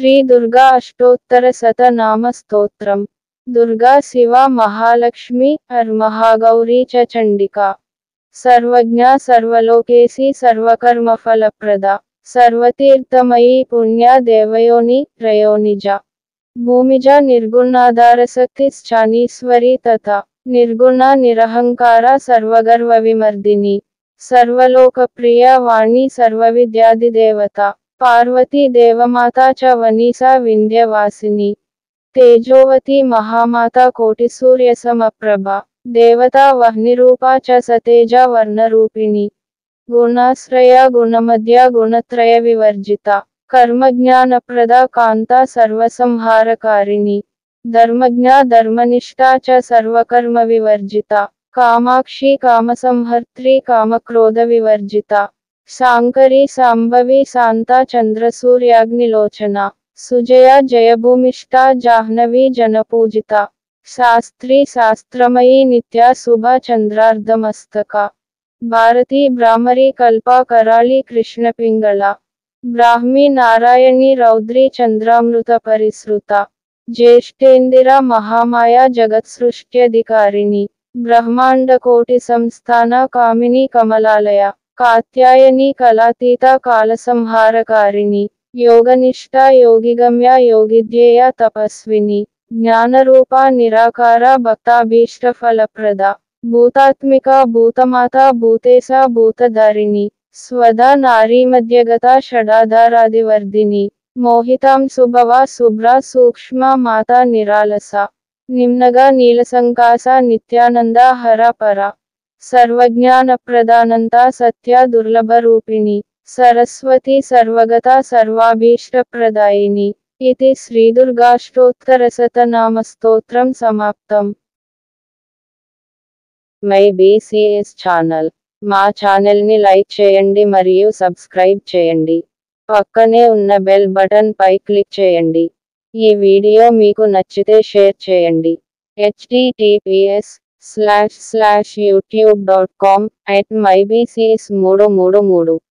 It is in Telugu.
శ్రీ దుర్గా అష్టోత్తర శతనామ స్తోత్రం. దుర్గా శివ మహాలక్ష్మి మహాగౌరీ చ చండికా. సర్వజ్ఞ సర్వలోకేసి సర్వకర్మఫలప్రద. సర్వతీర్థమయీ పుణ్య దేవయోని త్రయోనిజ. భూమిజ నిర్గుణాధారశక్తిశ్చానీశ్వరీ తథా. నిర్గుణ నిరహంకార సర్వగర్వ విమర్దిని. సర్వలోకప్రియ వాణి సర్వవిద్యాదిదేవత. పార్వతీ దేవమాతా చ వనీసా వింధ్యవాసిని. తేజోవతి మహామాత కోటిసూర్యసమప్రభా. దేవతా వహ్నిరూపా చ సతేజ వర్ణరూపిణి. గుణాశ్రయ గుణమధ్య గుణత్రయ వివర్జిత. కర్మజ్ఞానప్రద కాంతా సర్వసంహారకారిణి. ధర్మజ్ఞ ధర్మనిష్టా చ సర్వకర్మ వివర్జిత. కామాక్షి కామసంహర్త్రి కామక్రోధ వివర్జిత. శాంకరీ శాంభవి శాంతా చంద్రసూర్యాగ్నిలోచన. సుజయ జయభూమిష్టా జాహ్నవీ జనపూజిత. శాస్త్రీ శాస్త్రమయీ నిత్యా శుభ చంద్రార్ధమస్తక. భారతీ భ్రామరీ కల్పా కరాళీ కృష్ణపింగళ. బ్రాహ్మీ నారాయణీ రౌద్రీ చంద్రామృత పరిసృత. జ్యేష్ఠేందిర మహామాయా జగత్సృష్ట్యధికారిణి. బ్రహ్మాండకోటి సంస్థాన కామినీ కమలాలయ. కాత్యాయనీ కళాతీత కాలసంహారకారిణి. యోగనిష్టా యోగిగమ్య యోగిధ్యేయ తపస్విని. జ్ఞానరూపా నిరాకార భక్తాభీష్టఫలప్రద. భూతాత్మిక భూతమాత భూతేశా భూతధారిణి. స్వదా నారీమధ్యగత షడాధారాదివర్ధిని. మోహితాం సుభవా శుభ్రా సూక్ష్మ మాతా నిరాలస. నిమ్నగా నీలసంకాస నిత్యానంద హరపర. సర్వజ్ఞానప్రదానంత సత్య దుర్లభరూపిణి. సరస్వతి సర్వగత సర్వాభీష్టప్రదాయిని. ఇది శ్రీదుర్గాష్టోత్తరశతనామస్తోత్రం సమాప్తం. My BCs channel. మా ఛానల్ని లైక్ చేయండి మరియు సబ్స్క్రైబ్ చేయండి. పక్కనే ఉన్న బెల్ బటన్ పై క్లిక్ చేయండి. ఈ వీడియో మీకు నచ్చితే షేర్ చేయండి. https://youtube.com/mybcs333